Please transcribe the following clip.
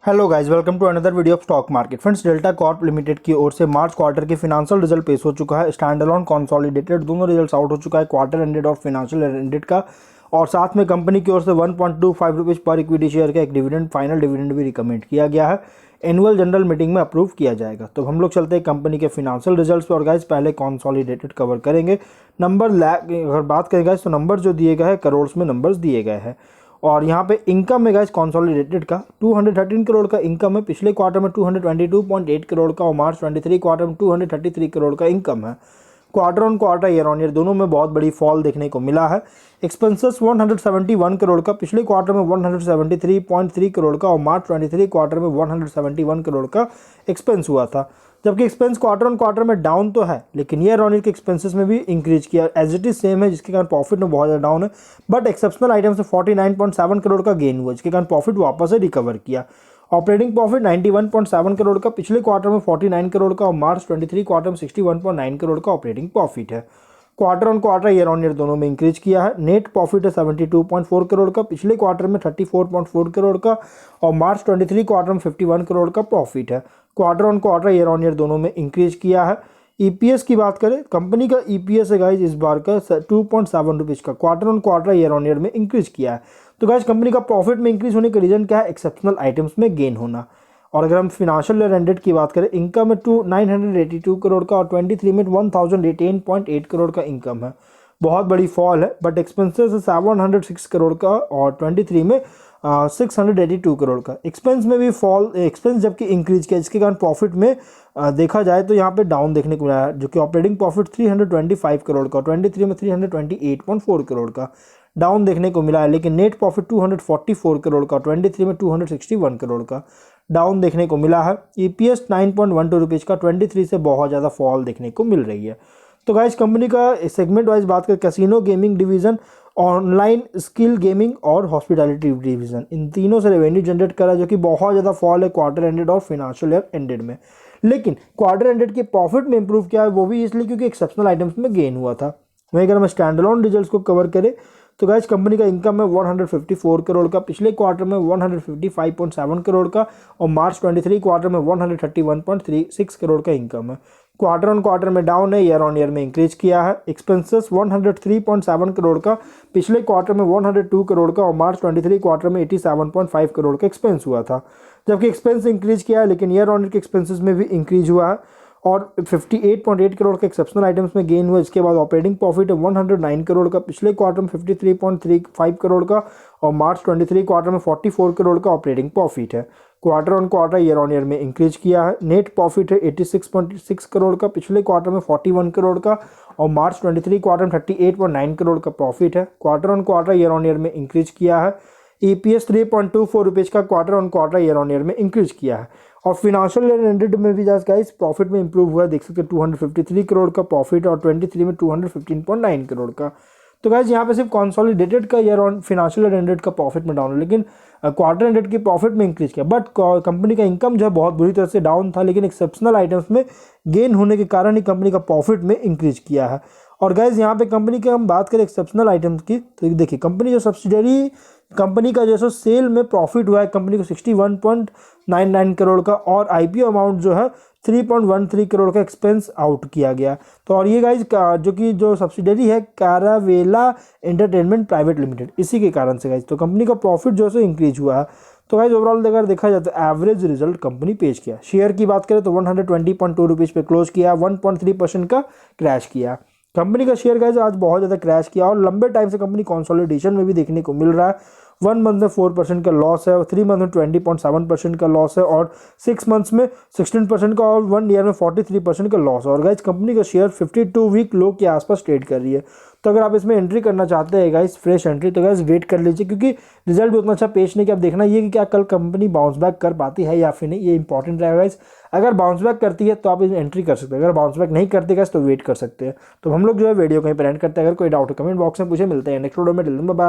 Hello guys, welcome to another video of stock market. Friends, Delta Corp Limited की ओर से March quarter के financial result पेश हो चुका है। स्टैंड अलोन कंसोलिडेटेड दोनों रिजल्ट्स आउट हो चुका है, क्वार्टर एंडेड और फिनेंशियल एंडेड का। और साथ में कंपनी की ओर से 1.25 रुपीज़ पर इक्विटी शेयर का एक डिविडेंड, फाइनल डिविडेंड भी रिकमेंड किया गया है। एनुअल जनरल मीटिंग में अप्रूव किया जाएगा। तो हम लोग चलते हैं कंपनी के फिनेंशियल रिजल्ट्स पर। और गाइस पहले कंसोलिडेटेड कवर करेंगे। नंबर अगर बात करें गाइस तो नंबर जो दिए गए हैं करोड़ में नंबर्स दिए गए हैं। और यहाँ पे इनकम में गाइस कंसोलिडेटेड का 213 करोड़ का इनकम है। पिछले क्वार्टर में 222.8 करोड़ का और मार्च 23 क्वार्टर में 233 करोड़ का इनकम है। Quarter on quarter, year on year दोनों में बहुत बड़ी फॉल देखने को मिला है। एक्सपेंसेस 171 करोड़ का, पिछले क्वार्टर में 173.3 करोड़ का और मार्च 23 क्वार्टर में 171 करोड़ का एक्सपेंस हुआ था। जबकि एक्सपेंस क्वार्टर ऑन क्वार्टर में डाउन तो है, लेकिन ईयर ऑन ईयर के एक्सपेंसेस में भी इंक्रीज किया। एज इट इज सेम है, जिसके कारण प्रॉफिट में बहुत ज़्यादा डाउन है। बट एक्सेप्शनल आइटम से 49.7 करोड़ का गेन हुआ, जिसके कारण प्रॉफिट वापस से रिकवर किया। ऑपरेटिंग प्रॉफिट 91.7 करोड़ का, पिछले क्वार्टर में 49 करोड़ का और मार्च 23 क्वार्टर में 61.9 करोड़ का ऑपरेटिंग प्रॉफिट है। Quarter on quarter, year on year दोनों में इंक्रीज किया है। नेट प्रॉफिट है 72.4 करोड़ का, पिछले क्वार्टर में 34.4 करोड़ का और मार्च 23 क्वार्टर में 51 करोड़ का प्रॉफिट है। Quarter on quarter, year on year दोनों में इंक्रीज किया है। ईपीएस की बात करें, कंपनी का ईपीएस है गाइज इस बार का 2.7 रुपीज़ का, quarter on quarter year on year में इंक्रीज किया है। तो गाइज कंपनी का प्रॉफिट में इंक्रीज होने का रीजन क्या है? एक्सेप्शनल आइटम्स में गेन होना। और अगर हम फिनेंशियल ईयर एंडेड की बात करें, इनकम में 982 करोड़ का और 23 में 1018.8 करोड़ का इनकम है। बहुत बड़ी फॉल है। बट एक्सपेंसेस 706 करोड़ का और 23 में 682 करोड़ का। एक्सपेंस में भी फॉल, एक्सपेंस जबकि इंक्रीज किया, जिसके कारण प्रॉफिट में देखा जाए तो यहाँ पे डाउन देखने को मिला है। जो कि ऑपरेटिंग प्रॉफिट 325 करोड़ का, 23 में 328.4 करोड़ का डाउन देखने को मिला है। लेकिन नेट प्रॉफिट 244 करोड़ का, 23 में 261 करोड़ का डाउन देखने को मिला है। ईपीएस 9.12 रुपीज़ का, 23 से बहुत ज़्यादा फॉल देखने को मिल रही है। तो गाइस कंपनी का सेगमेंट वाइज बात करें, casino gaming division, online skill gaming और हॉस्पिटैलिटी डिवीजन, इन तीनों से रेवेन्यू जनरेट करा, जो कि बहुत ज़्यादा फॉल है क्वार्टर एंडेड और फिनेंशियल ईयर एंडेड में। लेकिन क्वार्टर एंडेड के प्रॉफिट में इंप्रूव किया है, वो भी इसलिए क्योंकि एक्सेप्शनल आइटम्स में गेन हुआ था। वहीं अगर हम स्टैंड अलोन रिजल्ट्स को कवर करें तो गाइस कंपनी का इनकम है 154 करोड़ का, पिछले क्वार्टर में 155.7 करोड़ का और मार्च 23 क्वार्टर में 131.36 करोड़ का इनकम है। क्वार्टर ऑन क्वार्टर में डाउन है, ईयर ऑन ईयर में इंक्रीज किया है। एक्सपेंसेस 103.7 करोड़ का, पिछले क्वार्टर में 102 करोड़ का और मार्च 23 क्वार्टर में 87.5 करोड़ का एक्सपेंस हुआ था। जबकि एक्सपेंस इंक्रीज किया है, लेकिन ईयर ऑन ईयर के एक्सपेंसेस में भी इंक्रीज हुआ है और 58.8 करोड़ के एक्सेप्शनल आइटम्स में गेन हुआ। इसके बाद ऑपरेटिंग प्रॉफिट है 109 करोड़ का, पिछले क्वार्टर में 53.35 करोड़ का और मार्च 23 क्वार्टर में 44 करोड़ का ऑपरेटिंग प्रॉफिट है। Quarter on quarter, year on year में इंक्रीज किया है। नेट प्रॉफिट है 86.6 करोड़ का, पिछले क्वार्टर में 41 करोड़ का और मार्च 23 क्वार्टर में 38.9 करोड़ का प्रॉफिट है। Quarter on quarter, year on year में इंक्रीज किया है। ईपीएस 3.24 रुपीज़ का, quarter on quarter year on year में इंक्रीज किया है। और फिनेंशियल ईयर एंडेड में भी गाइस प्रॉफिट में इंप्रूव हुआ है, देख सकते हैं 253 करोड़ का प्रॉफिट और 23 में 215.9 करोड़ का। तो गाइस यहाँ पे सिर्फ कंसोलिडेटेड का year on financial year ended का प्रॉफिट में डाउन है, लेकिन क्वार्टर एंडेड की प्रॉफिट में इंक्रीज किया। बट कंपनी का इनकम जो है बहुत बुरी तरह से डाउन था, लेकिन एक्सेप्शनल आइटम्स में गेन होने के कारण ही कंपनी का प्रॉफिट में इंक्रीज किया है। और गाइस यहाँ पे कंपनी की हम बात करें एक्सेप्शनल आइटम्स की, तो देखिए कंपनी जो सब्सिडरी कंपनी का जो सेल में प्रॉफिट हुआ है कंपनी को 61.99 करोड़ का और आईपीओ अमाउंट जो है 3.13 करोड़ का एक्सपेंस आउट किया गया। तो और ये गाइज जो सब्सिडरी है कैरावेला एंटरटेनमेंट प्राइवेट लिमिटेड, इसी के कारण से गाइज तो कंपनी का प्रॉफिट जो है इंक्रीज हुआ है। तो गाइज ओवरऑल अगर देखा जाए तो एवरेज रिजल्ट कंपनी पेश किया। शेयर की बात करें तो 120.2 रुपीज़ पे क्लोज किया, 1.3% का क्रैश किया। कंपनी का शेयर गाइज आज बहुत ज़्यादा क्रैश किया और लंबे टाइम से कंपनी कंसोलिडेशन में भी देखने को मिल रहा है। 1 मंथ में 4% का लॉस है, 3 मंथ में 20.7% का लॉस है और 6 मंथ्स में 16% का और 1 ईयर में 43% का लॉस है। और गाइज कंपनी का शेयर 52 वीक लो के आसपास ट्रेड कर रही है। तो अगर आप इसमें एंट्री करना चाहते हैं गाइज फ्रेश एंट्री, तो गाइज वेट कर लीजिए, क्योंकि रिजल्ट भी उतना अच्छा पेश नहीं किया। अब देखना ये कि क्या कल कंपनी बाउंस बैक कर पाती है या फिर नहीं, ये इंपॉर्टेंट रहेगा गाइज। अगर बाउंस बैक करती है तो आप इसमें एंट्री कर सकते हैं, अगर बाउंस बैक नहीं करती गाइज तो वेट कर सकते हैं। तो हम लोग जो है वीडियो कहीं पर एंड करते हैं। अगर कोई डाउट है कमेंट बॉक्स में पूछे, मिलते हैं नेक्स्ट वीडियो में।